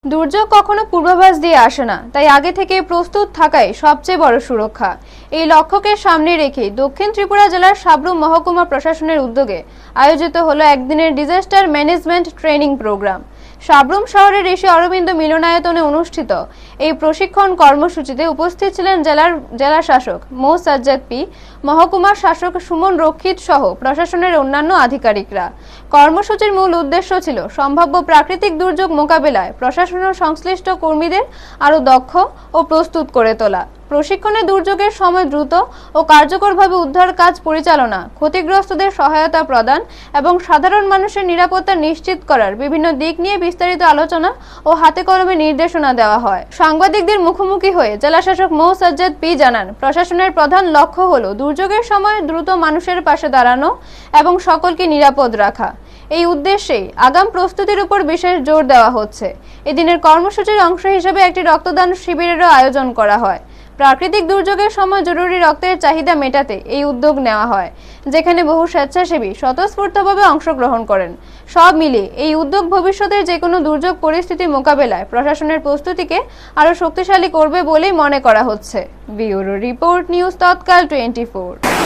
দুর্যোগ কখনো পূর্বাভাস দিয়ে আসে না, তাই আগে থেকে প্রস্তুত থাকাই সবচেয়ে বড় সুরক্ষা। এই লক্ষ্যকে সামনে রেখে দক্ষিণ ত্রিপুরা জেলার সাব্রুম মহকুমা প্রশাসনের উদ্যোগে আয়োজিত হলো একদিনের disaster management training programme. Sabroom শহরের ঋষি অরবিন্দ মিলনায়তনে অনুষ্ঠিত এই প্রশিক্ষণ কর্মসূচিতে উপস্থিত ছিলেন জেলা শাসক মো সাজ্জাদ পি, মহকুমার শাসক সুমন রক্ষিত সহ প্রশাসনের অন্যান্য আধিকারিকরা। কর্মসূচির মূল উদ্দেশ্য ছিল সম্ভাব্য প্রাকৃতিক দুর্যোগ মোকাবেলায় প্রশাসন ও সংশ্লিষ্ট কর্মীদের আরও দক্ষ ও প্রস্তুত করে তোলা। প্রশিক্ষণে দুর্যোগের সময় দ্রুত ও কার্যকরভাবে উদ্ধার কাজ পরিচালনা, ক্ষতিগ্রস্তদের সহায়তা প্রদান এবং সাধারণ মানুষের নিরাপত্তা নিশ্চিত করার বিভিন্ন দিক নিয়ে বিস্তারিত আলোচনা ও হাতে কলমে নির্দেশনা দেওয়া হয়। সাংবাদিকদের মুখোমুখি হয়ে জেলাশাসক মো সাজ্জাদ পি জানান, প্রশাসনের প্রধান লক্ষ্য হলো দুর্যোগের সময় দ্রুত মানুষের পাশে দাঁড়ানো এবং সকলকে নিরাপদ রাখা। এই উদ্দেশ্যেই আগাম প্রস্তুতির উপর বিশেষ জোর দেওয়া হচ্ছে। এদিনের কর্মসূচির অংশ হিসেবে একটি রক্তদান শিবিরেরও আয়োজন করা হয়। প্রাকৃতিক দুর্যোগের সময় জরুরি রক্তের চাহিদা মেটাতে এই উদ্যোগ নেওয়া হয়, যেখানে বহু স্বেচ্ছাসেবী স্বতঃস্ফূর্তভাবে অংশগ্রহণ করেন। সব মিলিয়ে এই উদ্যোগ ভবিষ্যতের যে কোনো দুর্যোগ পরিস্থিতি মোকাবেলায় প্রশাসনের প্রস্তুতিকে আরও শক্তিশালী করবে বলেই মনে করা হচ্ছে। ব্যুরো রিপোর্ট, নিউজ তৎকাল 24।